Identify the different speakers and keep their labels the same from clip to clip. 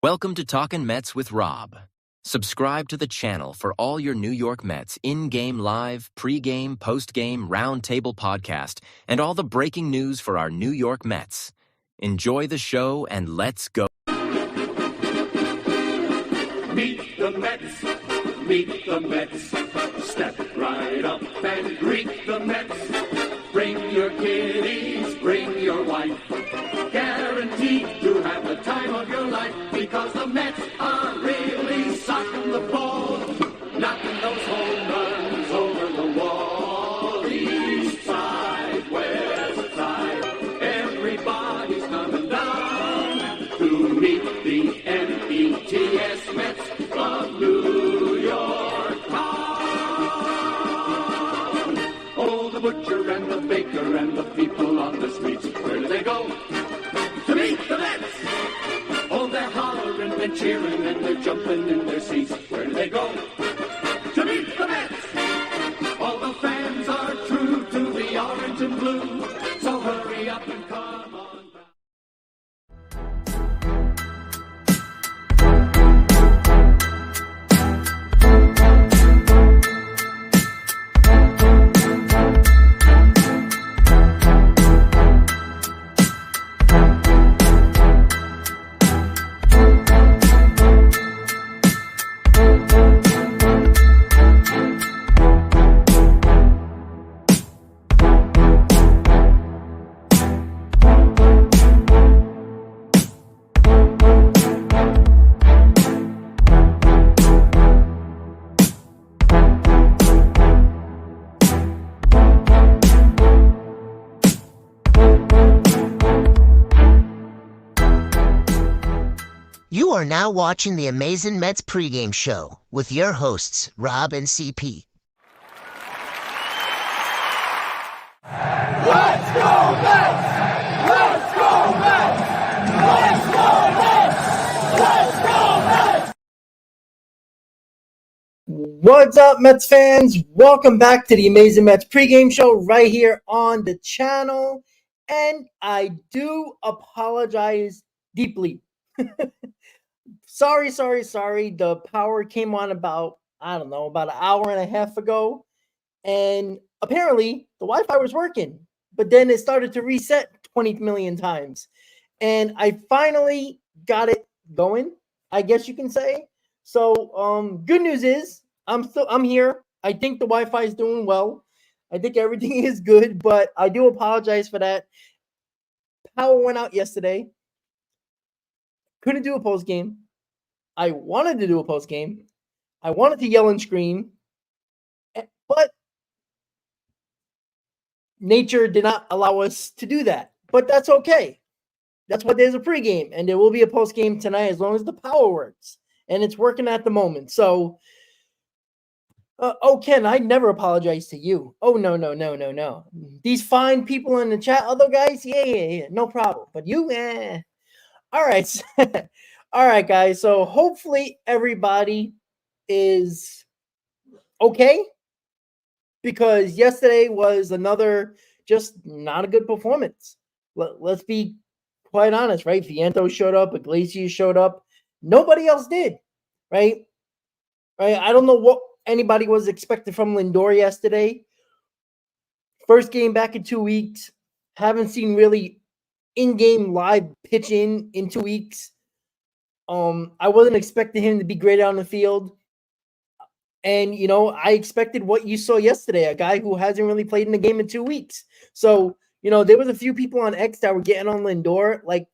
Speaker 1: Welcome to Talkin' Mets with Rob. Subscribe to the channel for all your New York Mets in-game live, pre-game, post-game, roundtable podcast, and all the breaking news for our New York Mets. Enjoy the show and let's go.
Speaker 2: Meet the Mets, meet the Mets. Step right up and greet the Mets. Bring your kiddies, bring your wife. Guaranteed to have the time of your life, because the Mets are really socking the ball, knocking those home runs over the wall. East side, west side, everybody's coming down to meet the M-E-T-S Mets of New York town. Oh, the butcher and the baker and the people on the streets, where do they go? To meet the Mets! Oh, they're hollering, they're cheering, and they're jumping in their seats. Where do they go? To meet the Mets! All the fans are true to the orange and blue, so hurry up and come on back.
Speaker 3: You are now watching the Amazing Mets pregame show with your hosts, Rob and CP.
Speaker 2: Let's go Mets! Let's go Mets! Let's go Mets! Let's go Mets!
Speaker 4: What's up, Mets fans? Welcome back to the Amazing Mets pregame show right here on the channel. And I do apologize deeply. Sorry. The power came on about an hour and a half ago. And apparently the Wi-Fi was working, but then it started to reset 20 million times. And I finally got it going, I guess you can say. So good news is I'm here. I think the Wi-Fi is doing well. I think everything is good, but I do apologize for that. Power went out yesterday. Couldn't do a post game. I wanted to do a post game. I wanted to yell and scream, but nature did not allow us to do that. But that's okay. That's why there's a pregame, and there will be a post game tonight as long as the power works, and it's working at the moment. So, Ken, I never apologize to you. Oh no. These fine people in the chat, other guys, yeah, no problem. But you, all right. All right, guys. So hopefully everybody is okay, because yesterday was another just not a good performance. Let's be quite honest, right? Vientos showed up, Iglesias showed up. Nobody else did, right? I don't know what anybody was expected from Lindor yesterday. First game back in 2 weeks. Haven't seen really in-game live pitching in 2 weeks. I wasn't expecting him to be great on the field. And, I expected what you saw yesterday, a guy who hasn't really played in the game in 2 weeks. So, there was a few people on X that were getting on Lindor. Like,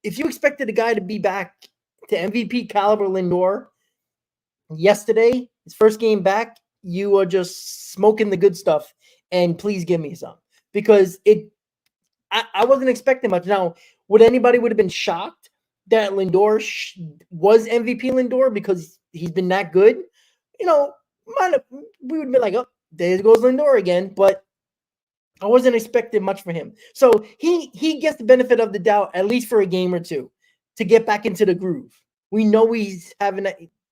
Speaker 4: if you expected a guy to be back to MVP caliber Lindor yesterday, his first game back, you are just smoking the good stuff. And please give me some. Because I wasn't expecting much. Now, would have been shocked that Lindor was MVP Lindor because he's been that good? We would be like, oh, there goes Lindor again. But I wasn't expecting much for him. So he gets the benefit of the doubt, at least for a game or two, to get back into the groove. We know he's having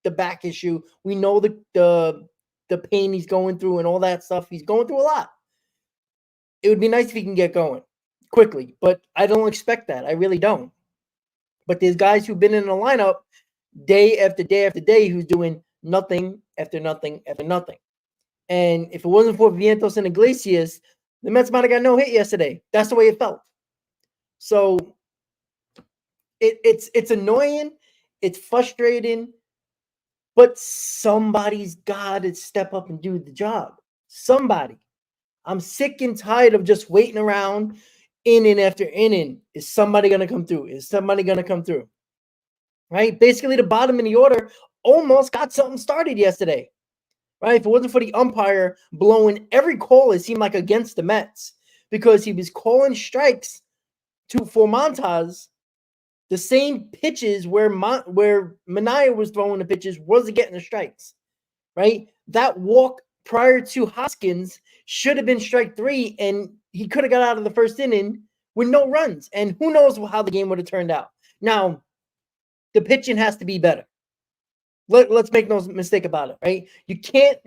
Speaker 4: the back issue. We know the pain he's going through and all that stuff. He's going through a lot. It would be nice if he can get going quickly, but I don't expect that. I really don't. But there's guys who've been in the lineup day after day after day who's doing nothing after nothing after nothing. And if it wasn't for Vientos and Iglesias, the Mets might have got no hit yesterday. That's the way it felt. So it's annoying. It's frustrating. But somebody's got to step up and do the job. Somebody. I'm sick and tired of just waiting around inning after inning. Is somebody going to come through? Is somebody going to come through? Right? Basically, the bottom of the order almost got something started yesterday. Right? If it wasn't for the umpire blowing every call, it seemed like against the Mets because he was calling strikes for Montas. The same pitches where Manaea was throwing the pitches wasn't getting the strikes, right? That walk prior to Hoskins should have been strike 3, and he could have got out of the first inning with no runs. And who knows how the game would have turned out. Now, the pitching has to be better. Let's make no mistake about it, right? You can't,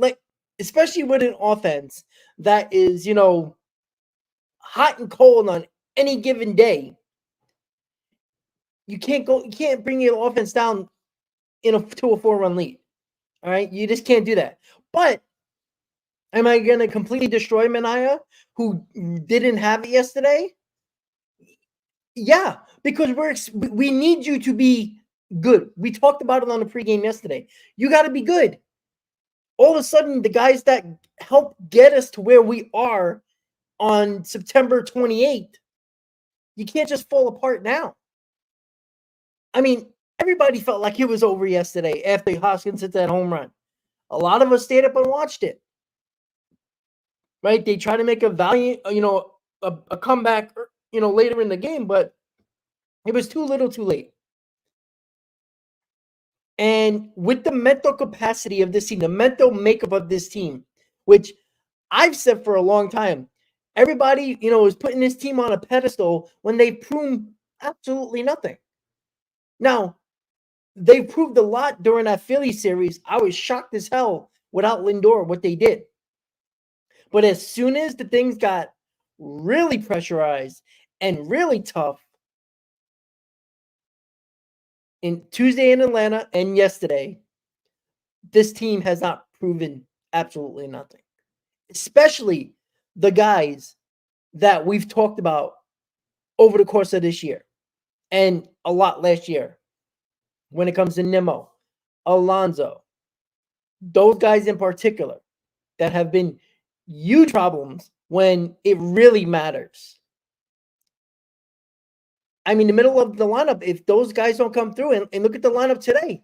Speaker 4: especially with an offense that is, hot and cold on any given day. You can't bring your offense down to a 4-run lead. All right. You just can't do that. But am I going to completely destroy Manaea, who didn't have it yesterday? Yeah, because we need you to be good. We talked about it on the pregame yesterday. You got to be good. All of a sudden, the guys that helped get us to where we are on September 28th, you can't just fall apart now. I mean, everybody felt like it was over yesterday after Hoskins hit that home run. A lot of us stayed up and watched it. Right? They tried to make a valiant, a comeback, later in the game, but it was too little too late. And with the mental capacity of this team, the mental makeup of this team, which I've said for a long time, everybody, is putting this team on a pedestal when they prove absolutely nothing. Now, they proved a lot during that Philly series. I was shocked as hell without Lindor, what they did. But as soon as the things got really pressurized and really tough, in Tuesday in Atlanta and yesterday, this team has not proven absolutely nothing. Especially the guys that we've talked about over the course of this year and a lot last year. When it comes to Nimmo, Alonso, those guys in particular that have been huge problems when it really matters. I mean, the middle of the lineup, if those guys don't come through and look at the lineup today,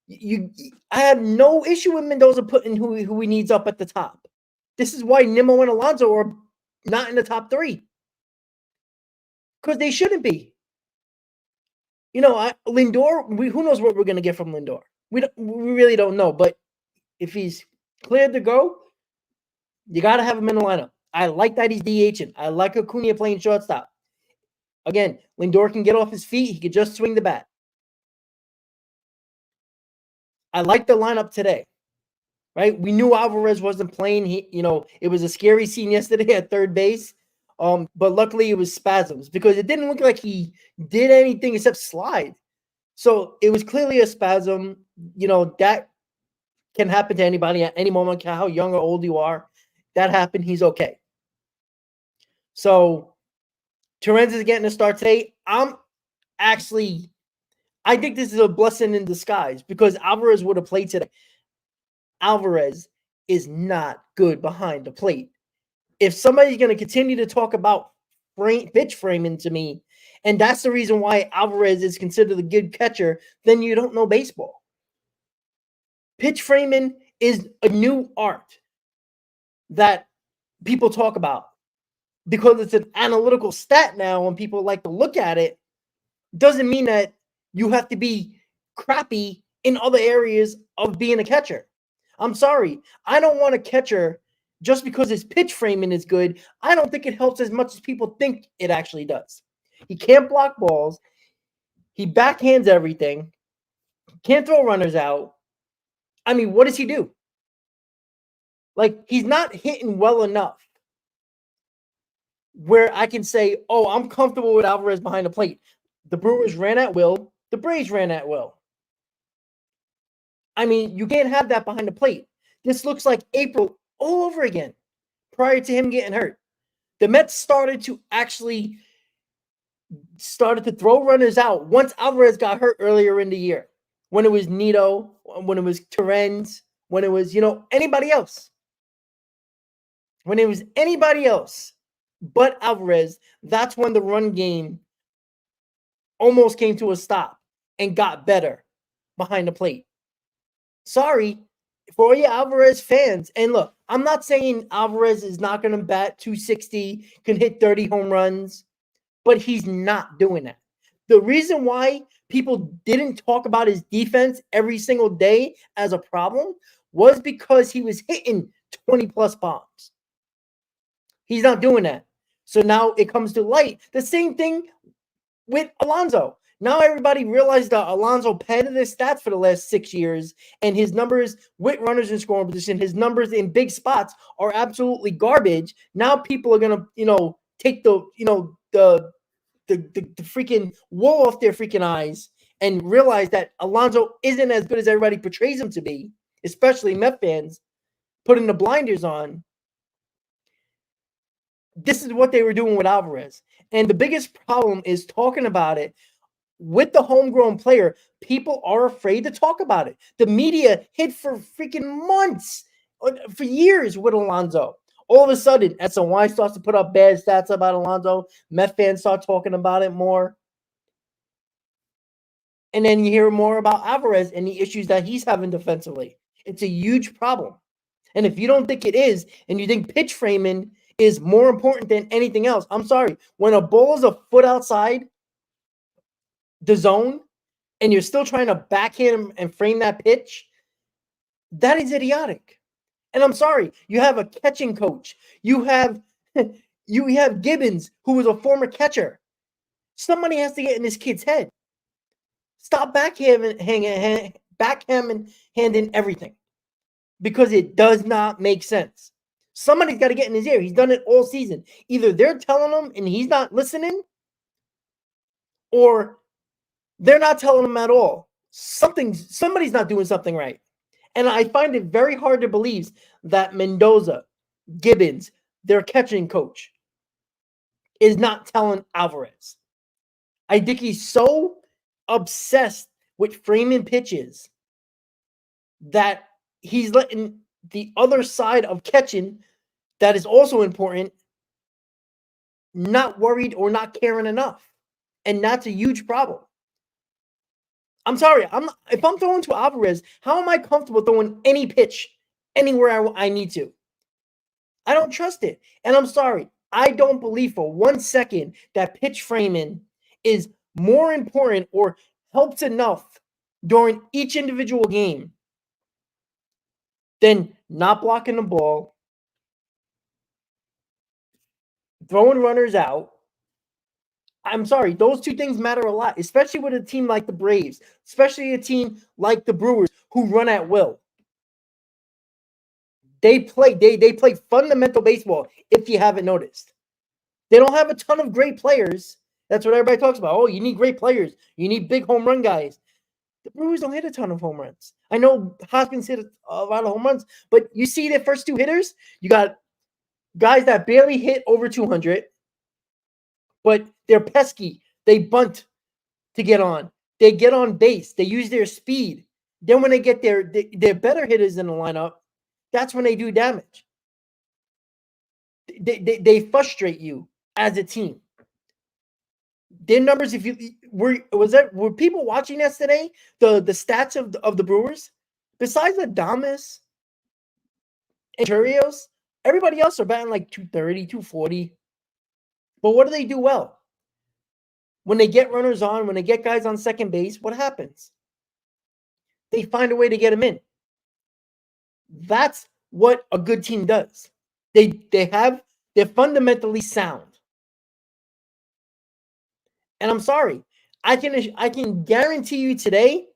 Speaker 4: I have no issue with Mendoza putting who he needs up at the top. This is why Nimmo and Alonso are not in the top 3. Because they shouldn't be. Lindor, who knows what we're going to get from Lindor? We really don't know. But if he's cleared to go, you got to have him in the lineup. I like that he's DHing. I like Acuna playing shortstop. Again, Lindor can get off his feet. He could just swing the bat. I like the lineup today. Right? We knew Alvarez wasn't playing. It was a scary scene yesterday at third base. But luckily it was spasms because it didn't look like he did anything except slide. So it was clearly a spasm. That can happen to anybody at any moment, how young or old you are. That happened. He's okay. So Terrence is getting a start today. I think this is a blessing in disguise because Alvarez would have played today. Alvarez is not good behind the plate. If somebody's going to continue to talk about pitch framing to me, and that's the reason why Alvarez is considered a good catcher, then you don't know baseball. Pitch framing is a new art that people talk about because it's an analytical stat now when people like to look at it. Doesn't mean that you have to be crappy in other areas of being a catcher. I'm sorry. I don't want a catcher just because his pitch framing is good. I don't think it helps as much as people think it actually does. He can't block balls. He backhands everything. Can't throw runners out. I mean, what does he do? He's not hitting well enough where I can say, oh, I'm comfortable with Alvarez behind the plate. The Brewers ran at will. The Braves ran at will. I mean, you can't have that behind the plate. This looks like April all over again prior to him getting hurt. The Mets started to throw runners out once Alvarez got hurt earlier in the year. When it was Nito, when it was Terrence, when it was, anybody else. When it was anybody else but Alvarez, that's when the run game almost came to a stop and got better behind the plate. Sorry for all you Alvarez fans. And look, I'm not saying Alvarez is not going to bat 260, can hit 30 home runs, but he's not doing that. The reason why people didn't talk about his defense every single day as a problem was because he was hitting 20-plus bombs. He's not doing that. So now it comes to light. The same thing with Alonso. Now everybody realized that Alonso padded his stats for the last 6 years, and his numbers with runners in scoring position, his numbers in big spots are absolutely garbage. Now people are gonna, take the freaking wool off their freaking eyes and realize that Alonso isn't as good as everybody portrays him to be, especially Met fans putting the blinders on. This is what they were doing with Alvarez. And the biggest problem is talking about it with the homegrown player. People are afraid to talk about it. The media hid for freaking months, for years with Alonso. All of a sudden, SNY starts to put up bad stats about Alonso. Met fans start talking about it more. And then you hear more about Alvarez and the issues that he's having defensively. It's a huge problem. And if you don't think it is, and you think pitch framing is more important than anything else, I'm sorry. When a ball is a foot outside the zone and you're still trying to backhand him and frame that pitch, that is idiotic. And I'm sorry, you have a catching coach. You have Gibbons, who was a former catcher. Somebody has to get in this kid's head. Stop backhanding everything, because it does not make sense. Somebody's got to get in his ear. He's done it all season. Either they're telling him and he's not listening, or they're not telling him at all. Somebody's not doing something right. And I find it very hard to believe that Mendoza, Gibbons, their catching coach, is not telling Alvarez. I think he's so obsessed with framing pitches that he's letting the other side of catching, that is also important, not worried or not caring enough. And that's a huge problem. I'm sorry. If I'm throwing to Alvarez, how am I comfortable throwing any pitch anywhere I need to? I don't trust it. And I'm sorry. I don't believe for 1 second that pitch framing is more important or helps enough during each individual game than not blocking the ball, throwing runners out. I'm sorry, those two things matter a lot, especially with a team like the Braves, especially a team like the Brewers who run at will. They play fundamental baseball, if you haven't noticed. They don't have a ton of great players. That's what everybody talks about. Oh, you need great players. You need big home run guys. The Brewers don't hit a ton of home runs. I know Hoskins hit a lot of home runs, but you see their first two hitters, you got guys that barely hit over 200, but they're pesky. They bunt to get on. They get on base. They use their speed. Then when they get their better hitters in the lineup, that's when they do damage. They frustrate you as a team. Their numbers, if you were people watching yesterday, the stats of the Brewers, besides Adames and Churios, everybody else are batting like 230, 240. But what do they do well? When they get runners on, when they get guys on second base, what happens? They find a way to get them in. That's what a good team does. They're fundamentally sound. And I'm sorry, I can guarantee you today,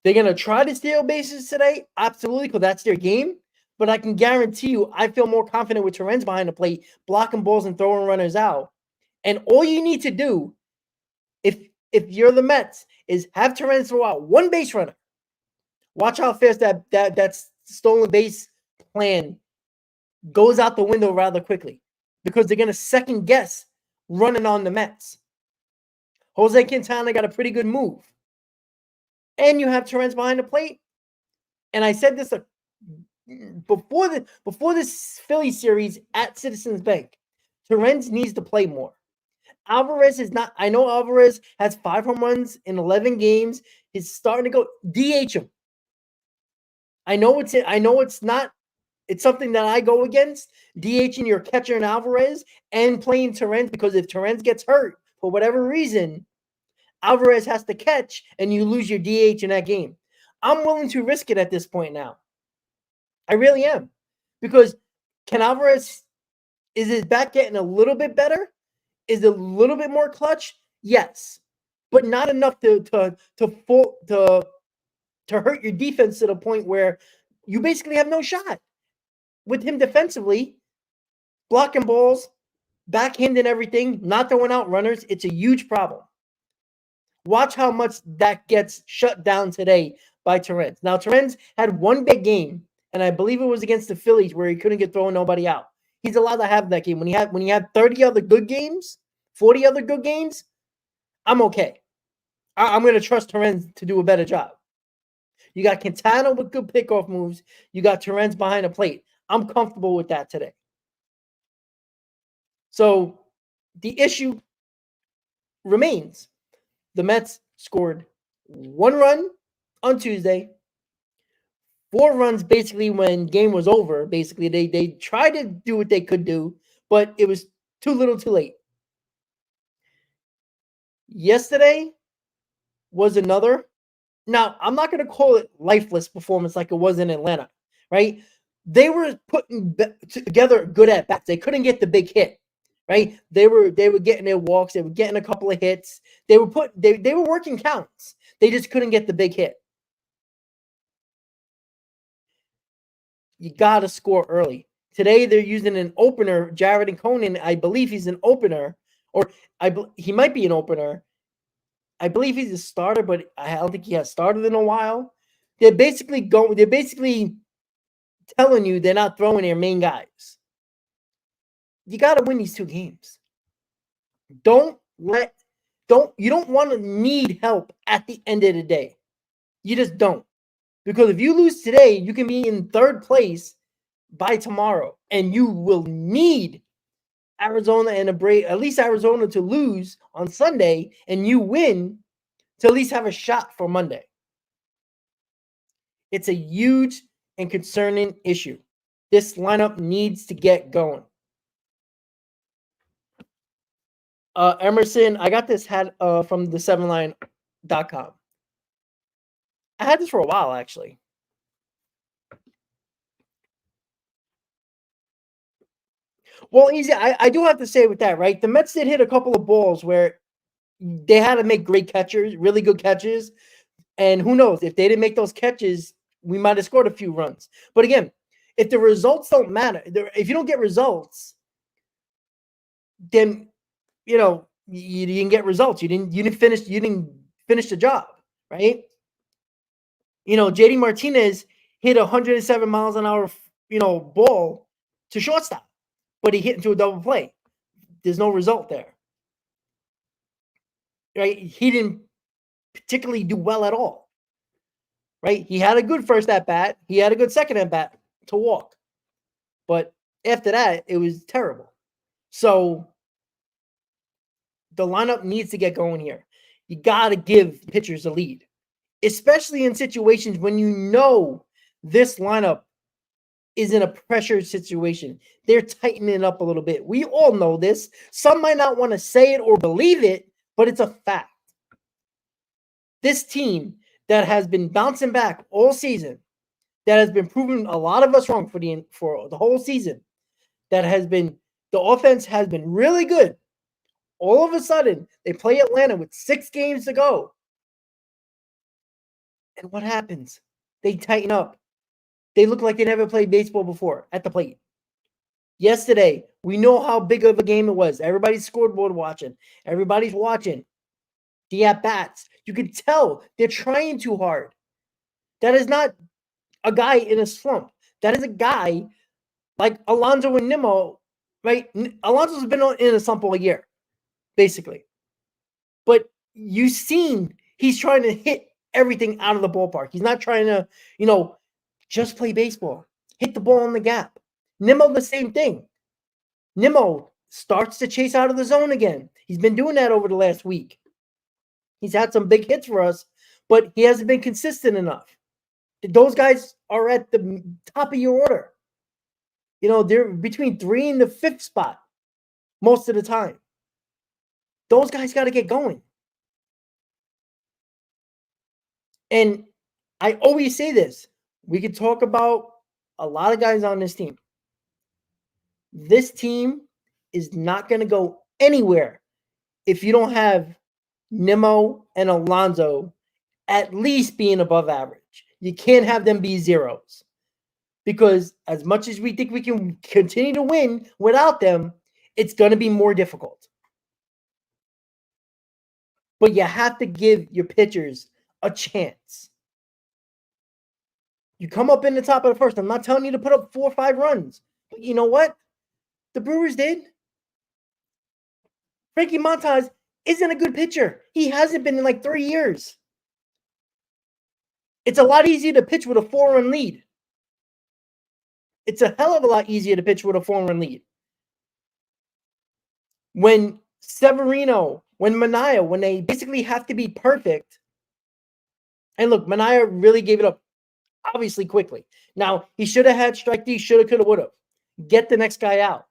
Speaker 4: they're going to try to steal bases today. Absolutely, because that's their game. But I can guarantee you, I feel more confident with Terrence behind the plate, blocking balls and throwing runners out. And all you need to do, if you're the Mets, is have Torrens throw out one base runner. Watch how fast that stolen base plan goes out the window rather quickly, because they're going to second guess running on the Mets. Jose Quintana got a pretty good move. And you have Torrens behind the plate. And I said this before this Philly series at Citizens Bank, Torrens needs to play more. Alvarez is not. I know Alvarez has 5 home runs in 11 games. He's starting to go. DH him. I know it's not. It's something that I go against. DHing your catcher in Alvarez and playing Torrens, because if Torrens gets hurt for whatever reason, Alvarez has to catch and you lose your DH in that game. I'm willing to risk it at this point now. I really am. Because can Alvarez, is his back getting a little bit better? Is it a little bit more clutch? Yes. But not enough to hurt your defense to the point where you basically have no shot. With him defensively, blocking balls, backhanding everything, not throwing out runners, it's a huge problem. Watch how much that gets shut down today by Torrens. Now, Torrens had one big game, and I believe it was against the Phillies, where he couldn't get throwing nobody out. He's allowed to have that game. When he had 30 other good games, 40 other good games, I'm okay. I'm going to trust Torrens to do a better job. You got Quintana with good pickoff moves. You got Torrens behind the plate. I'm comfortable with that today. So the issue remains. The Mets scored 1 run on Tuesday, 4 runs basically when game was over. Basically, they tried to do what they could do, but it was too little too late. Yesterday was another. Now, I'm not going to call it lifeless performance like it was in Atlanta, right? They were putting together good at-bats. They couldn't get the big hit, right? They were getting their walks. They were getting a couple of hits. They were working counts. They just couldn't get the big hit. You got to score early. Today, they're using an opener, Jared and Conan. I believe he's an opener, or he might be an opener. I believe he's a starter, but I don't think he has started in a while. They're basically telling you they're not throwing their main guys. You got to win these 2 games. You don't want to need help at the end of the day. You just don't. Because if you lose today, you can be in 3rd place by tomorrow, and you will need Arizona and at least Arizona to lose on Sunday, and you win to at least have a shot for Monday. It's a huge and concerning issue. This lineup needs to get going. Emerson, I got this hat from the 7line.com. I had this for a while, actually. Well, easy. I do have to say with that, right? The Mets did hit a couple of balls where they had to make great catchers, really good catches. And who knows, if they didn't make those catches, we might have scored a few runs. But again, if the results don't matter, if you don't get results, then you didn't get results. You didn't finish the job, right? JD Martinez hit 107 miles an hour, ball to shortstop, but he hit into a double play. There's no result there, right? He didn't particularly do well at all, right? He had a good first at bat. He had a good second at bat to walk, but after that, it was terrible. So the lineup needs to get going here. You got to give pitchers a lead, especially in situations when you know this lineup is in a pressure situation. They're tightening it up a little bit. We all know this. Some might not want to say it or believe it, but it's a fact. This team that has been bouncing back all season, that has been proving a lot of us wrong for the whole season, the offense has been really good. All of a sudden, they play Atlanta with 6 games to go. And what happens? They tighten up. They look like they never played baseball before at the plate. Yesterday We know how big of a game it was. Everybody's scoreboard watching. Everybody's watching the at-bats. You can tell they're trying too hard. That is not a guy in a slump. That is a guy like Alonso and Nimmo, right? Alonso's been in a slump all year, basically. But you've seen he's trying to hit everything out of the ballpark. He's not trying to, just play baseball. Hit the ball in the gap. Nimmo, the same thing. Nimmo starts to chase out of the zone again. He's been doing that over the last week. He's had some big hits for us, but he hasn't been consistent enough. Those guys are at the top of your order. They're between 3 and the 5th spot most of the time. Those guys got to get going. And I always say this. We could talk about a lot of guys on this team. This team is not going to go anywhere if you don't have Nimmo and Alonso at least being above average. You can't have them be zeros. Because as much as we think we can continue to win without them, it's going to be more difficult. But you have to give your pitchers a chance. You come up in the top of the first. I'm not telling you to put up 4 or 5 runs. But you know what? The Brewers did. Frankie Montas isn't a good pitcher. He hasn't been in like 3 years. It's a lot easier to pitch with a 4-run lead. It's a hell of a lot easier to pitch with a 4-run lead. When Severino, when Manaea, when they basically have to be perfect. And look, Manaea really gave it up, obviously, quickly. Now, he should have had strike D, should have, could have, would have. Get the next guy out.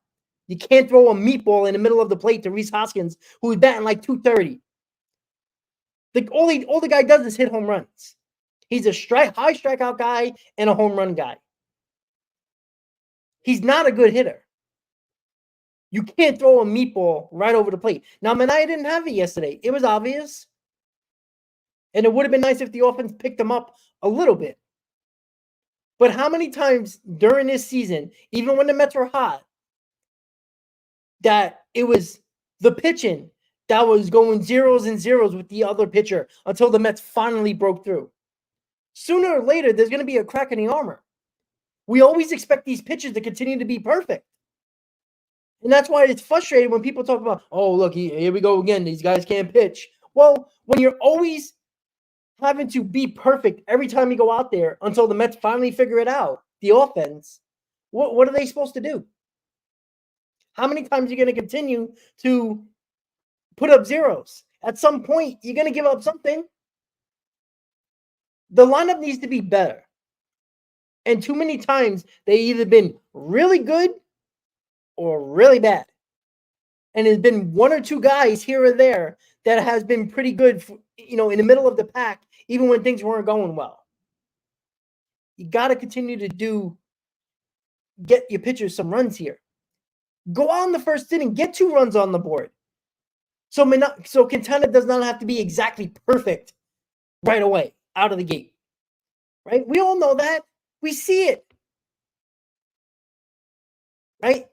Speaker 4: You can't throw a meatball in the middle of the plate to Rhys Hoskins, who's batting like 230. All the guy does is hit home runs. He's a high strikeout guy and a home run guy. He's not a good hitter. You can't throw a meatball right over the plate. Now, Manaea didn't have it yesterday. It was obvious. And it would have been nice if the offense picked him up a little bit. But how many times during this season, even when the Mets were hot, that it was the pitching that was going 0s and 0s with the other pitcher until the Mets finally broke through? Sooner or later, there's going to be a crack in the armor. We always expect these pitchers to continue to be perfect. And that's why it's frustrating when people talk about, oh, look, here we go again. These guys can't pitch. Well, when you're always having to be perfect every time you go out there until the Mets finally figure it out, the offense, what are they supposed to do? How many times are you going to continue to put up zeros? At some point, you're going to give up something. The lineup needs to be better. And too many times, they either been really good or really bad. And there's been 1 or 2 guys here or there that has been pretty good, in the middle of the pack, even when things weren't going well. You got to continue to get your pitchers some runs here. Go out in the first inning, get 2 runs on the board. So Quintana does not have to be exactly perfect right away, out of the gate. Right? We all know that. We see it. Right?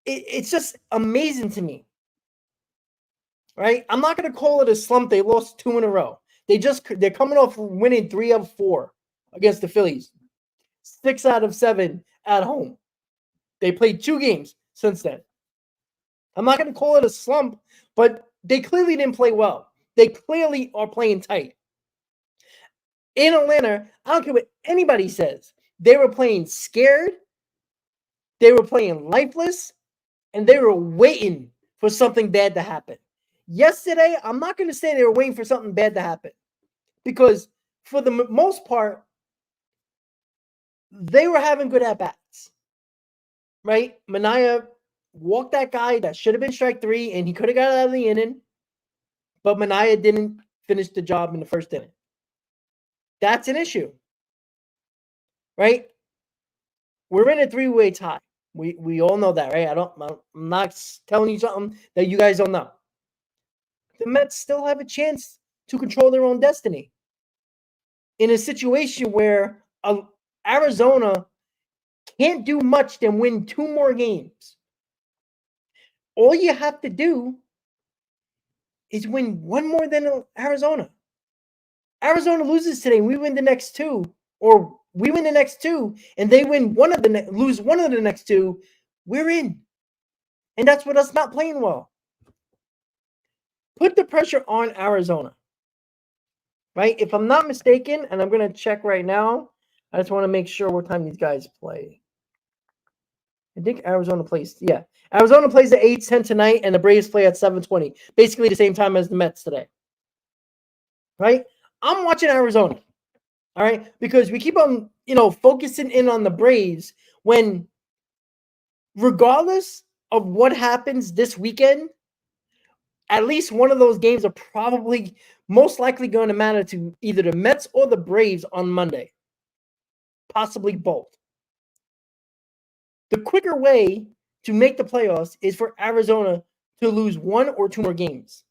Speaker 4: It's just amazing to me. Right? I'm not going to call it a slump. They lost 2 in a row. They're coming off winning 3 of 4 against the Phillies. 6 out of 7 at home. They played 2 games since then. I'm not going to call it a slump, but they clearly didn't play well. They clearly are playing tight. In Atlanta, I don't care what anybody says. They were playing scared. They were playing lifeless. And they were waiting for something bad to happen. Yesterday, I'm not going to say they were waiting for something bad to happen. Because for the most part, they were having good at-bats. Right? Manaea walked that guy that should have been strike 3, and he could have got out of the inning. But Manaea didn't finish the job in the first inning. That's an issue. Right? We're in a 3-way tie. We all know that, right? I'm not telling you something that you guys don't know. The Mets still have a chance to control their own destiny. In a situation where Arizona can't do much than win 2 more games. All you have to do is win one more than Arizona. Arizona loses today, and we win the next two, or we win the next two, and they win lose one of the next two. We're in, and that's with us not playing well. Put the pressure on Arizona, right? If I'm not mistaken, and I'm gonna check right now. I just want to make sure what time these guys play. I think Arizona plays. Yeah, Arizona plays at 8:10 tonight, and the Braves play at 7:20. Basically, the same time as the Mets today. Right? I'm watching Arizona. All right, because we keep on, focusing in on the Braves when, regardless of what happens this weekend, at least one of those games are probably most likely going to matter to either the Mets or the Braves on Monday, possibly both. The quicker way to make the playoffs is for Arizona to lose one or two more games.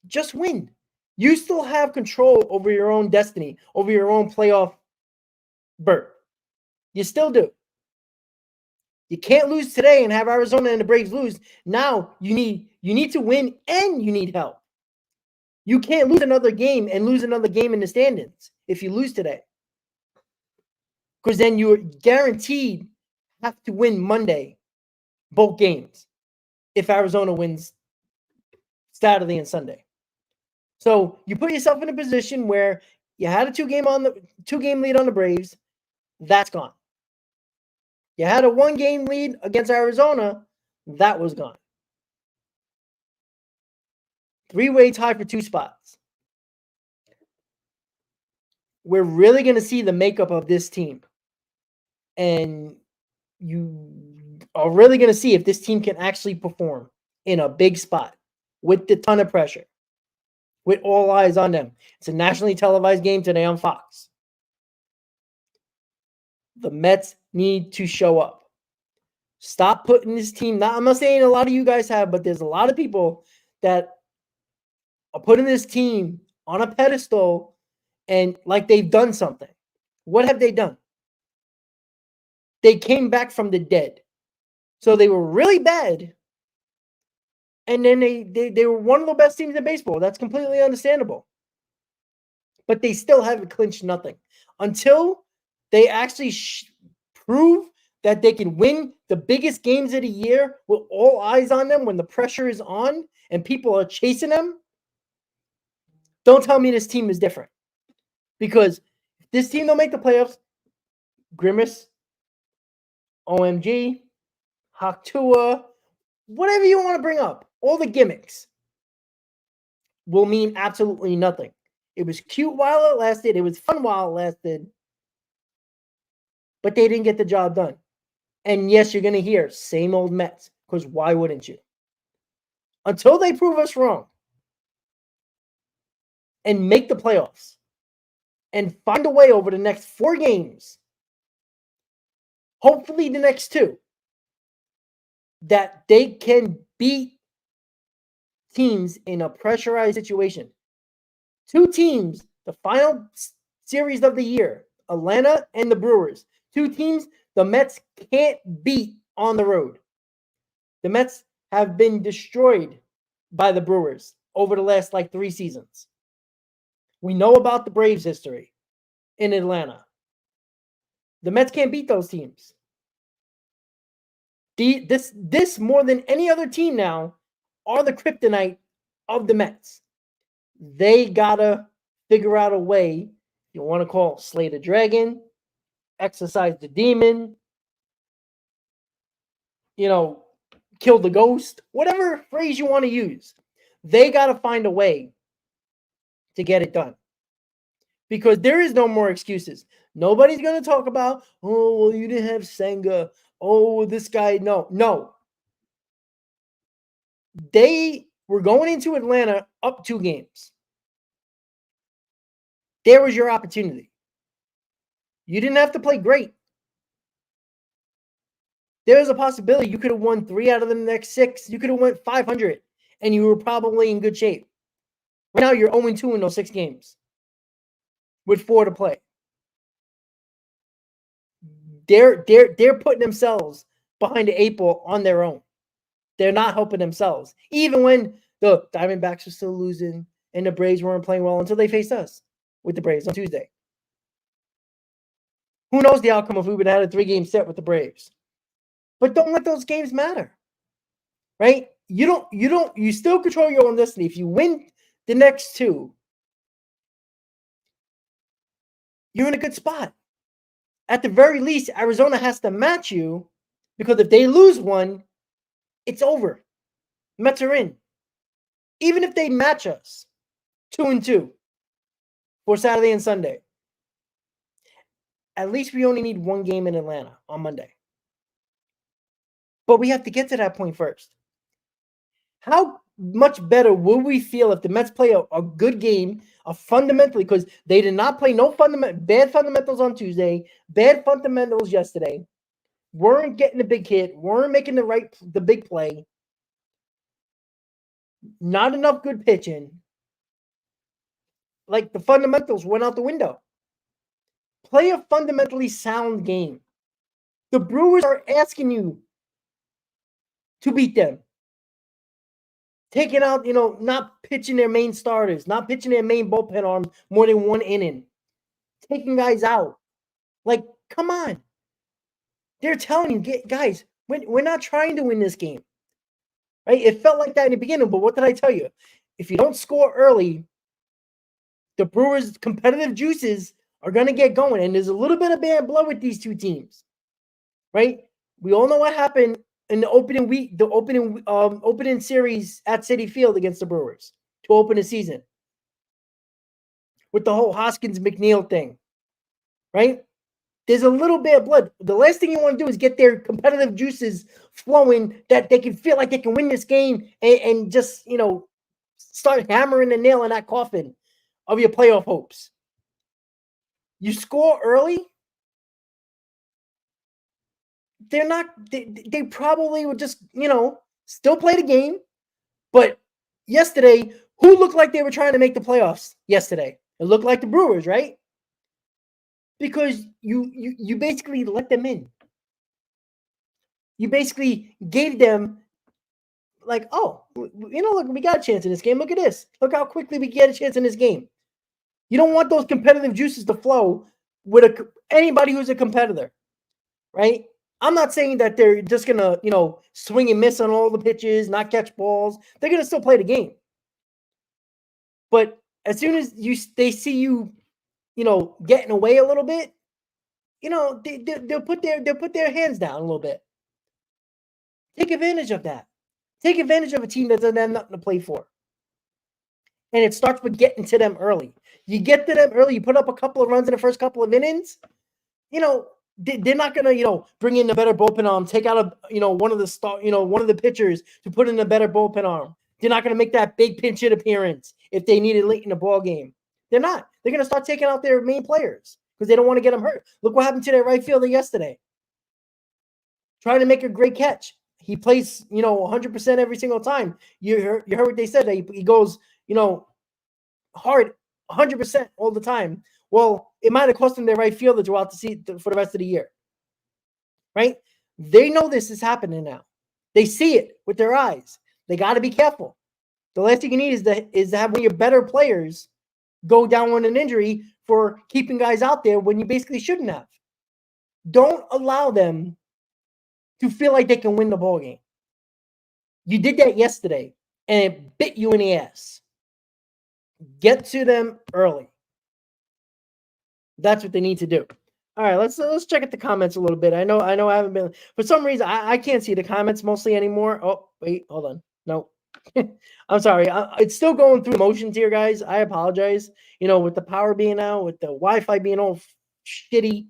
Speaker 4: Just win. You still have control over your own destiny, over your own playoff berth. You still do. You can't lose today and have Arizona and the Braves lose. Now you need to win and you need help. You can't lose another game and lose another game in the standings if you lose today. Because then you're guaranteed have to win Monday, both games, if Arizona wins Saturday and Sunday. So you put yourself in a position where you had a two-game lead on the Braves. That's gone. You had a one-game lead against Arizona. That was gone. Three-way tie for two spots. We're really going to see the makeup of this team. And you are really going to see if this team can actually perform in a big spot with a ton of pressure, with all eyes on them. It's a nationally televised game today on Fox. The Mets need to show up. Stop putting this team. I'm not saying a lot of you guys have, but there's a lot of people that are putting this team on a pedestal and like they've done something. What have they done? They came back from the dead. So they were really bad. And then they were one of the best teams in baseball. That's completely understandable. But they still haven't clinched nothing. Until they actually prove that they can win the biggest games of the year with all eyes on them when the pressure is on and people are chasing them, don't tell me this team is different. Because if this team don't make the playoffs, Grimace, OMG, Haktua, whatever you want to bring up, all the gimmicks will mean absolutely nothing. It was cute while it lasted. It was fun while it lasted. But they didn't get the job done. And yes, you're going to hear same old Mets, because why wouldn't you? Until they prove us wrong and make the playoffs and find a way over the next 4 games, hopefully the next 2, that they can beat teams in a pressurized situation. 2 teams, the final series of the year, Atlanta and the Brewers. 2 teams the Mets can't beat on the road. The Mets have been destroyed by the Brewers over the last 3 seasons. We know about the Braves' history in Atlanta. The Mets can't beat those teams. This more than any other team now are the kryptonite of the Mets. They gotta figure out a way. You want to call slay the dragon, exercise the demon, kill the ghost, whatever phrase you want to use. They got to find a way to get it done. Because there is no more excuses. Nobody's going to talk about, oh, well, you didn't have Senga. Oh, this guy. No. They were going into Atlanta up 2 games. There was your opportunity. You didn't have to play great. There was a possibility you could have won 3 out of the next 6. You could have went 500, and you were probably in good shape. Right now, you're 0-2 in those 6 games with 4 to play. They're putting themselves behind the 8 ball on their own. They're not helping themselves. Even when the Diamondbacks were still losing and the Braves weren't playing well until they faced us with the Braves on Tuesday. Who knows the outcome if we would have had a 3-game set with the Braves? But don't let those games matter, right? You still control your own destiny. If you win the next 2, you're in a good spot. At the very least, Arizona has to match you, because if they lose one, it's over. Mets are in. Even if they match us 2-2 for Saturday and Sunday, at least we only need 1 game in Atlanta on Monday. But we have to get to that point first. How much better will we feel if the Mets play a good game, fundamentally, because they did not play bad fundamentals on Tuesday, bad fundamentals yesterday, weren't getting the big hit, weren't making the big play, not enough good pitching. Like, the fundamentals went out the window. Play a fundamentally sound game. The Brewers are asking you to beat them. Taking out, not pitching their main starters, not pitching their main bullpen arms more than 1 inning. Taking guys out. Like, come on. They're telling you, guys, we're not trying to win this game. Right? It felt like that in the beginning, but what did I tell you? If you don't score early, the Brewers' competitive juices are going to get going, and there's a little bit of bad blood with these 2 teams. Right? We all know what happened in the opening week, the opening series at Citi Field against the Brewers to open the season, with the whole Hoskins-McNeil thing, right? There's a little bit of blood. The last thing you want to do is get their competitive juices flowing, that they can feel like they can win this game and just, start hammering the nail in that coffin of your playoff hopes. You score early, they probably would just, still play the game. But yesterday, who looked like they were trying to make the playoffs yesterday? It looked like the Brewers, right? Because you basically let them in. You basically gave them, like, oh, look, we got a chance in this game. Look at this. Look how quickly we get a chance in this game. You don't want those competitive juices to flow with anybody who's a competitor, right? I'm not saying that they're just going to, swing and miss on all the pitches, not catch balls. They're going to still play the game. But as soon as they see you, getting away a little bit, they'll put their hands down a little bit. Take advantage of that. Take advantage of a team that doesn't have nothing to play for. And it starts with getting to them early. You get to them early, you put up a couple of runs in the first couple of innings, they're not gonna, bring in a better bullpen arm, take out one of the pitchers to put in a better bullpen arm. They're not gonna make that big pinch hit appearance if they need it late in the ball game. They're not. They're gonna start taking out their main players because they don't want to get them hurt. Look what happened to their right fielder yesterday. Trying to make a great catch. He plays, 100% every single time. You heard what they said. He goes, hard 100% all the time. Well, it might have cost them their right fielder throughout for the rest of the year. Right? They know this is happening now. They see it with their eyes. They got to be careful. The last thing you need is to have one of your better players go down with an injury for keeping guys out there when you basically shouldn't have. Don't allow them to feel like they can win the ball game. You did that yesterday, and it bit you in the ass. Get to them early. That's what they need to do. All right, let's check out the comments a little bit. I know I haven't been, for some reason I can't see the comments mostly anymore. Oh, wait, hold on. No. I'm sorry. It's still going through motions here, guys. I apologize. With the power being out, with the Wi-Fi being all shitty,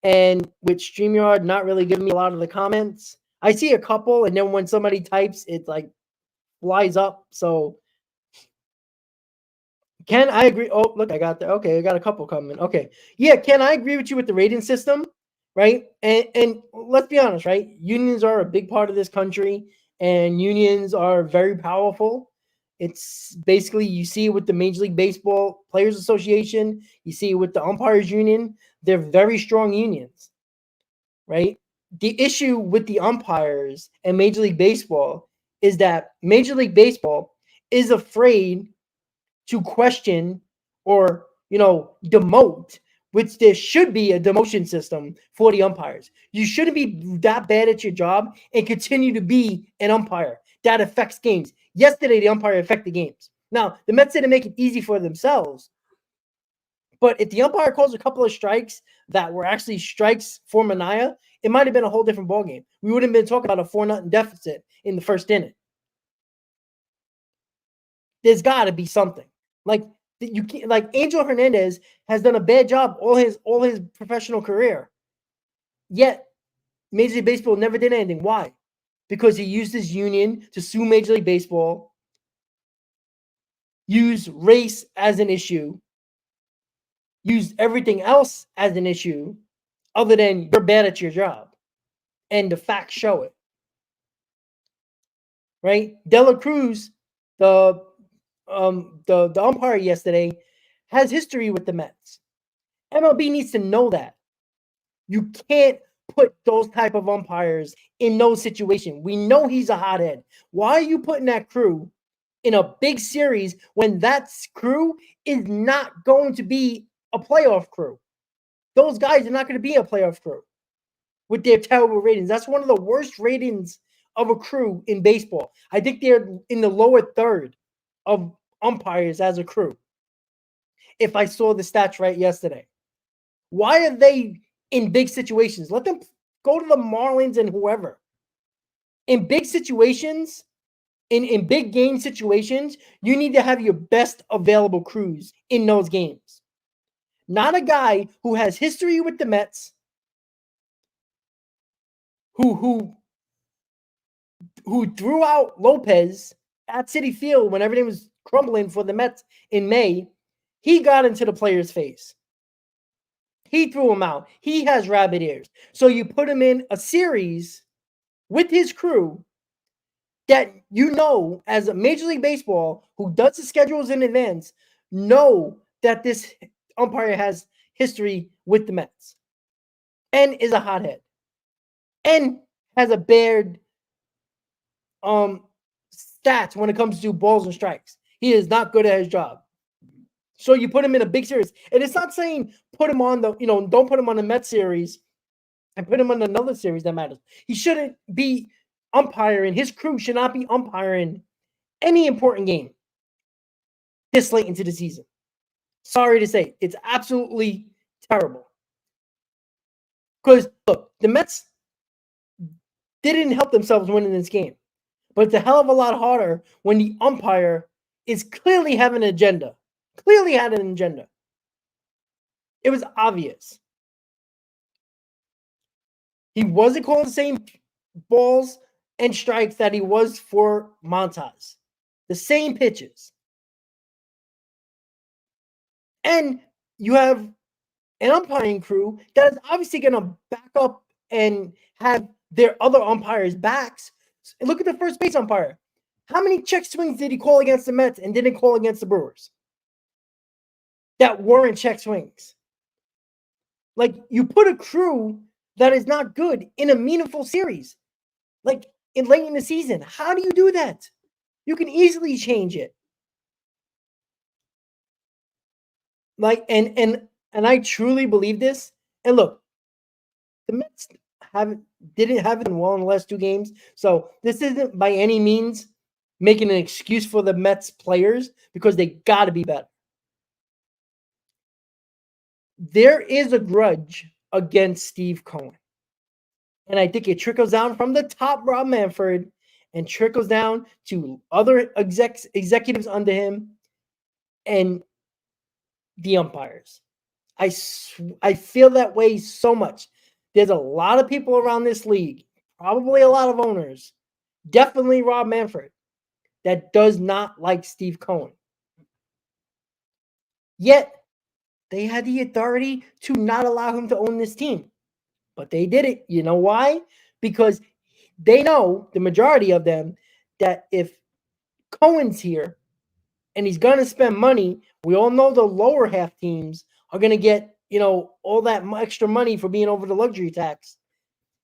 Speaker 4: and with StreamYard not really giving me a lot of the comments. I see a couple, and then when somebody types, it like flies up. So Ken, I agree. Oh, look, I got there. Okay, I got a couple coming. Okay. Yeah, Ken, I agree with you with the rating system, right? And let's be honest, right? Unions are a big part of this country, and unions are very powerful. It's basically, you see it with the Major League Baseball Players Association. You see it with the Umpires Union. They're very strong unions, right? the issue with the umpires and Major League Baseball is that Major League Baseball is afraid to question or, demote, which there should be a demotion system for the umpires. You shouldn't be that bad at your job and continue to be an umpire. That affects games. Yesterday, the umpire affected games. Now, the Mets didn't make it easy for themselves, but if the umpire calls a couple of strikes that were actually strikes for Manaea, it might have been a whole different ballgame. We wouldn't have been talking about a 4-0 deficit in the first inning. There's got to be something. Like you can't, like Angel Hernandez has done a bad job all his professional career. Yet Major League Baseball never did anything. Why? Because he used his union to sue Major League Baseball, use race as an issue, use everything else as an issue other than you're bad at your job. And the facts show it. Right? Dela Cruz, the umpire yesterday, has history with the Mets. MLB needs to know that. You can't put those type of umpires in no situation. We know he's a hothead. Why are you putting that crew in a big series when that crew is not going to be a playoff crew? Those guys are not going to be a playoff crew with their terrible ratings. That's one of the worst ratings of a crew in baseball. I think they're in the lower third of umpires as a crew, if I saw the stats right yesterday. Why are they in big situations? Let them go to the Marlins and whoever. In big situations, in big game situations, you need to have your best available crews in those games. Not a guy who has history with the Mets, who threw out Lopez at Citi Field when everything was crumbling for the Mets in May. He got into the player's face. He threw him out. He has rabbit ears. So you put him in a series with his crew that as a Major League Baseball who does the schedules in advance, know that this umpire has history with the Mets and is a hothead and has a bad stats when it comes to balls and strikes. He is not good at his job. So you put him in a big series. And it's not saying put him on don't put him on the Mets series and put him on another series that matters. He shouldn't be umpiring. His crew should not be umpiring any important game this late into the season. Sorry to say, it's absolutely terrible. Because, look, the Mets didn't help themselves winning this game. But it's a hell of a lot harder when the umpire is clearly having an agenda. Clearly had an agenda. It was obvious. He wasn't calling the same balls and strikes that he was for Montas. The same pitches. And you have an umpiring crew that is obviously going to back up and have their other umpires' backs. Look at the first base umpire. How many check swings did he call against the Mets and didn't call against the Brewers? That weren't check swings. Like, you put a crew that is not good in a meaningful series, like late in the season. How do you do that? You can easily change it. Like, and I truly believe this. And look, the Mets didn't have it well in the last two games. So this isn't by any means making an excuse for the Mets players, because they got to be better. There is a grudge against Steve Cohen. And I think it trickles down from the top, Rob Manfred, and trickles down to other executives under him and the umpires. I feel that way so much. There's a lot of people around this league, probably a lot of owners, definitely Rob Manfred, that does not like Steve Cohen. Yet, they had the authority to not allow him to own this team. But they did it. You know why? Because they know, the majority of them, that if Cohen's here and he's going to spend money, we all know the lower half teams are going to get, all that extra money for being over the luxury tax.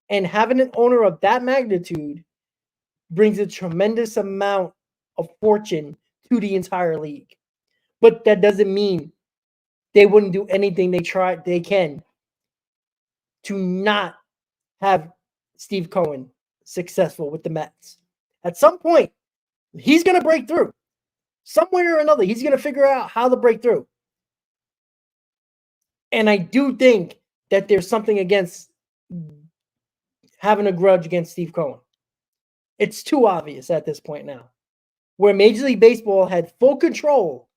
Speaker 4: And having an owner of that magnitude brings a tremendous amount of fortune to the entire league. But that doesn't mean they wouldn't do anything they can to not have Steve Cohen successful with the Mets. At some point, he's going to break through. Some way or another, he's going to figure out how to break through. And I do think that there's something against having a grudge against Steve Cohen. It's too obvious at this point now. Where Major League Baseball had full control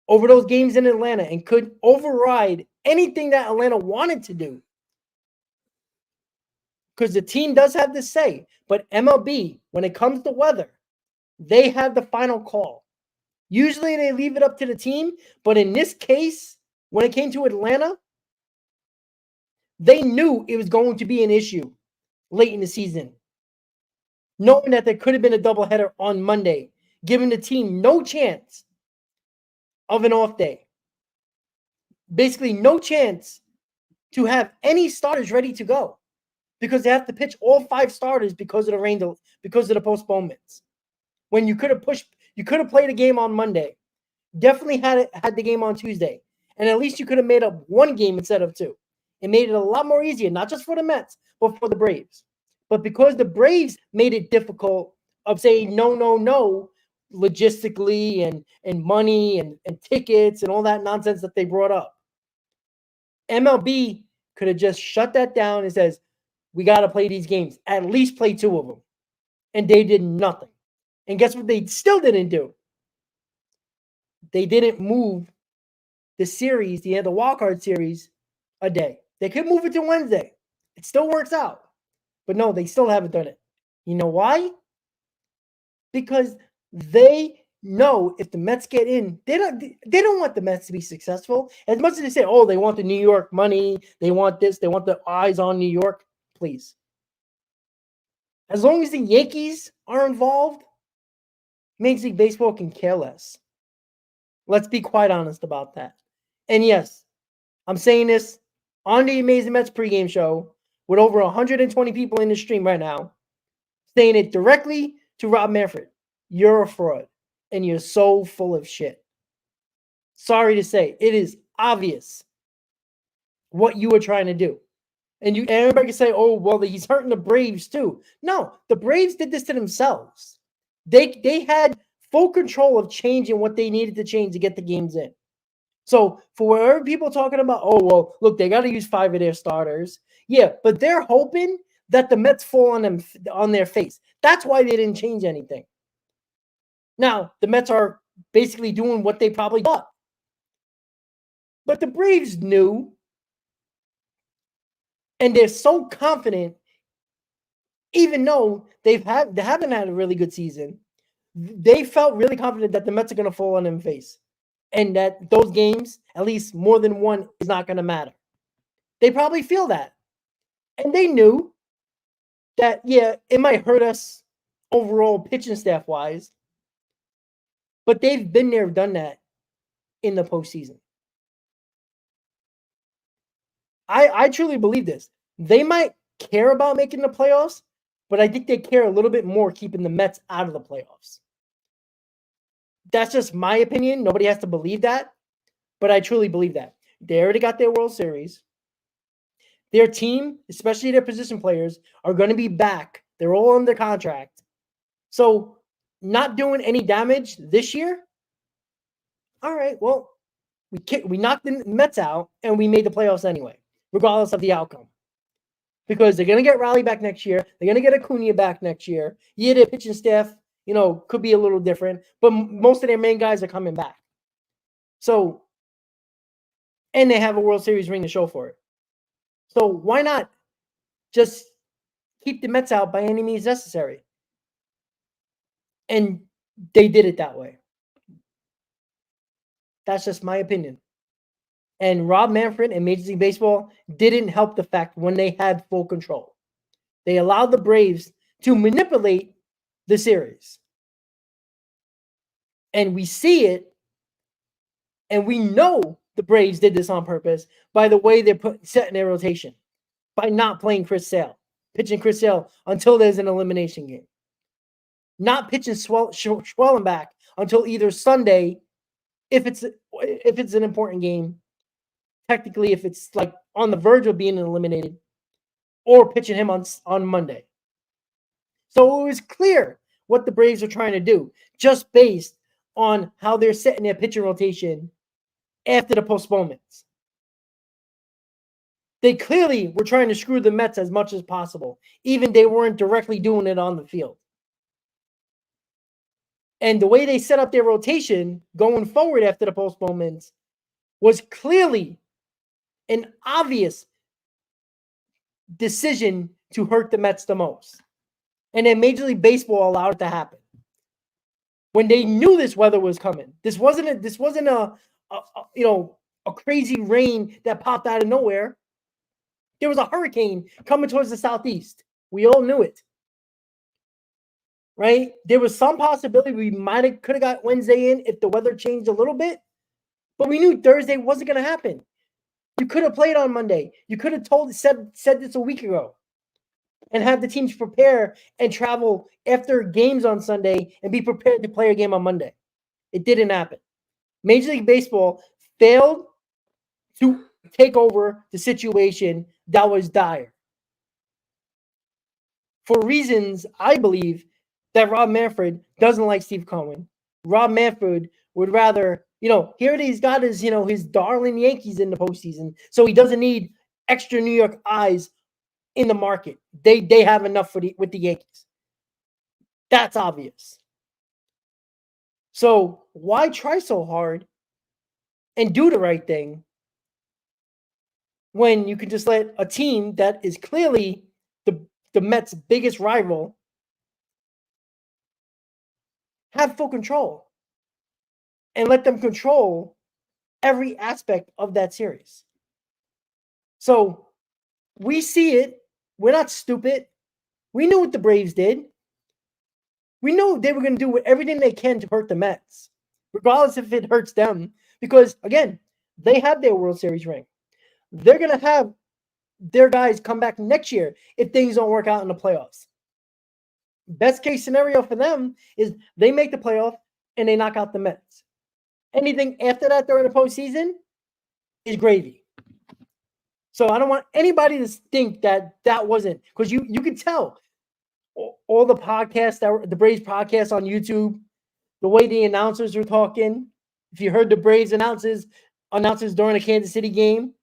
Speaker 4: over those games in Atlanta and could override anything that Atlanta wanted to do. Because the team does have this say, but MLB, when it comes to weather, they have the final call. Usually they leave it up to the team, but in this case, when it came to Atlanta, they knew it was going to be an issue late in the season, knowing that there could have been a doubleheader on Monday, giving the team no chance of an off day. Basically, no chance to have any starters ready to go because they have to pitch all 5 starters because of the rain, because of the postponements. When you could have played a game on Monday, definitely had the game on Tuesday, and at least you could have made up 1 game instead of 2. It made it a lot more easier, not just for the Mets, but for the Braves. But because the Braves made it difficult of saying no, logistically and money and tickets and all that nonsense that they brought up, MLB could have just shut that down and says, we got to play these games. At least play 2 of them. And they did nothing. And guess what they still didn't do? They didn't move the series, the wildcard series, a day. They could move it to Wednesday. It still works out. But no, they still haven't done it. You know why? Because they know if the Mets get in, they don't want the Mets to be successful. As much as they say, oh, they want the New York money, they want this, they want the eyes on New York, please. As long as the Yankees are involved, Major League Baseball can care less. Let's be quite honest about that. And yes, I'm saying this on the Amazing Mets pregame show with over 120 people in the stream right now, saying it directly to Rob Manfred. You're a fraud, and you're so full of shit. Sorry to say, it is obvious what you were trying to do. And everybody can say, oh, well, he's hurting the Braves too. No, the Braves did this to themselves. They had full control of changing what they needed to change to get the games in. So for wherever people talking about, oh, well, look, they got to use 5 of their starters. Yeah, but they're hoping that the Mets fall on their face. That's why they didn't change anything. Now, the Mets are basically doing what they probably thought. But the Braves knew, and they're so confident, even though they haven't had a really good season, they felt really confident that the Mets are going to fall on their face. And that those games, at least more than one, is not going to matter. They probably feel that. And they knew that, yeah, it might hurt us overall pitching staff-wise. But they've been there, done that in the postseason. I truly believe this. They might care about making the playoffs, but I think they care a little bit more keeping the Mets out of the playoffs. That's just my opinion. Nobody has to believe that, but I truly believe that. They already got their World Series. Their team, especially their position players, are going to be back. They're all under contract. So not doing any damage this year, all right, well, we knocked the Mets out and we made the playoffs anyway, regardless of the outcome. Because they're going to get Riley back next year. They're going to get Acuna back next year. Yeah, their pitching staff, could be a little different, but most of their main guys are coming back. So, and they have a World Series ring to show for it. So why not just keep the Mets out by any means necessary? And they did it that way. That's just my opinion. And Rob Manfred and Major League Baseball didn't help the fact when they had full control. They allowed the Braves to manipulate the series. And we see it, and we know the Braves did this on purpose by the way they're setting their rotation, by not playing Chris Sale. pitching Chris Sale until there's an elimination game. Not pitching Schwellenbach until either Sunday, if it's an important game, technically if it's like on the verge of being eliminated, or pitching him on Monday. So it was clear what the Braves are trying to do, just based on how they're setting their pitching rotation after the postponements. They clearly were trying to screw the Mets as much as possible, even they weren't directly doing it on the field. And the way they set up their rotation going forward after the postponements was clearly an obvious decision to hurt the Mets the most. And then Major League Baseball allowed it to happen. When they knew this weather was coming, this wasn't a crazy rain that popped out of nowhere. There was a hurricane coming towards the southeast. We all knew it. Right? There was some possibility we could have got Wednesday in if the weather changed a little bit, but we knew Thursday wasn't going to happen. You could have played on Monday. You could have said this a week ago and have the teams prepare and travel after games on Sunday and be prepared to play a game on Monday. It didn't happen. Major League Baseball failed to take over the situation that was dire. For reasons, I believe, that Rob Manfred doesn't like Steve Cohen. Rob Manfred would rather, here he's got his darling Yankees in the postseason, so he doesn't need extra New York eyes in the market. They have enough with the Yankees. That's obvious. So why try so hard and do the right thing when you can just let a team that is clearly the Mets' biggest rival have full control and let them control every aspect of that series? So we see it. We're not stupid. We knew what the Braves did. We knew they were going to do everything they can to hurt the Mets, regardless if it hurts them, because, again, they have their World Series ring. They're going to have their guys come back next year if things don't work out in the playoffs. Best case scenario for them is they make the playoff and they knock out the Mets. Anything after that during the postseason is gravy. So I don't want anybody to think that wasn't, because you can tell all the podcasts, the Braves podcasts on YouTube, the way the announcers were talking. If you heard the Braves announcers during the Kansas City game,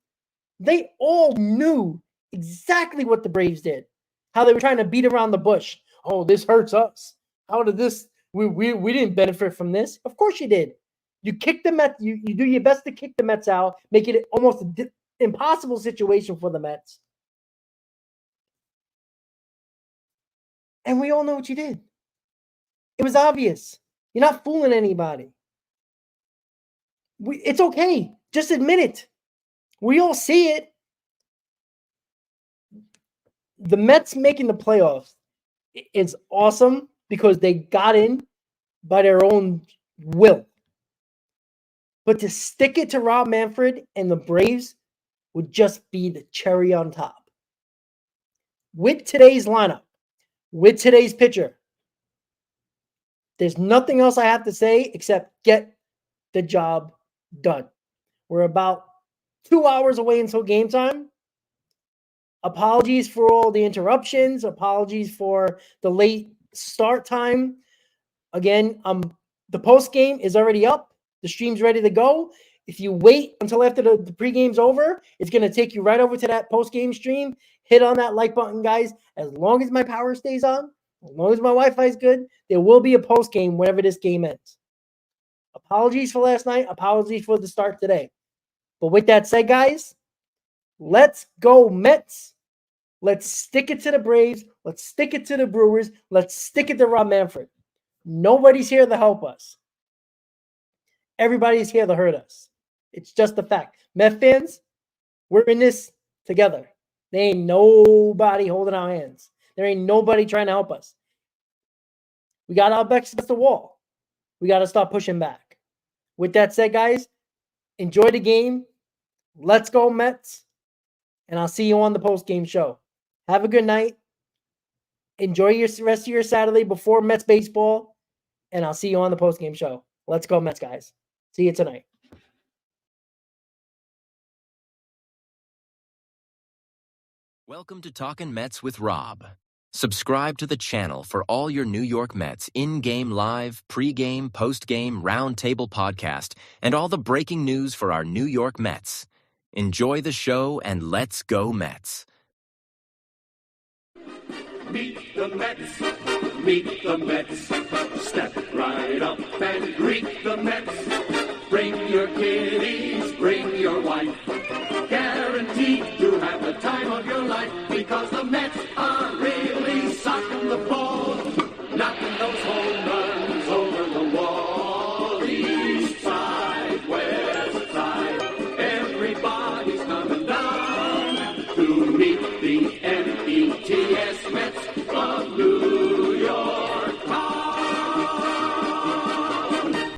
Speaker 4: they all knew exactly what the Braves did, how they were trying to beat around the bush. Oh, this hurts us. How did this? We didn't benefit from this. Of course you did. You kick the Mets. You do your best to kick the Mets out, make it almost an impossible situation for the Mets. And we all know what you did. It was obvious. You're not fooling anybody. It's okay. Just admit it. We all see it. The Mets making the playoffs is awesome because they got in by their own will. But to stick it to Rob Manfred and the Braves would just be the cherry on top. With today's lineup, with today's pitcher, there's nothing else I have to say except get the job done. We're about 2 hours away until game time. Apologies for all the interruptions. Apologies for the late start time. Again, the post game is already up. The stream's ready to go. If you wait until after the pregame's over, it's going to take you right over to that post game stream. Hit on that like button, guys. As long as my power stays on, as long as my Wi-Fi is good, there will be a post game whenever this game ends. Apologies for last night. Apologies for the start today. But with that said, guys, let's go Mets. Let's stick it to the Braves. Let's stick it to the Brewers. Let's stick it to Rob Manfred. Nobody's here to help us. Everybody's here to hurt us. It's just a fact. Met fans, we're in this together. There ain't nobody holding our hands. There ain't nobody trying to help us. We got our backs against the wall. We got to start pushing back. With that said, guys, enjoy the game. Let's go Mets. And I'll see you on the post-game show. Have a good night. Enjoy your rest of your Saturday before Mets baseball, and I'll see you on the post-game show. Let's go Mets, guys. See you tonight.
Speaker 1: Welcome to Talkin' Mets with Rob. Subscribe to the channel for all your New York Mets in-game live, pre-game, post-game, roundtable podcast, and all the breaking news for our New York Mets. Enjoy the show and let's go Mets.
Speaker 2: Meet the Mets, meet the Mets. Step right up and greet the Mets. Bring your kiddies, bring your wife. Guaranteed to have the time of your life because the Mets are real.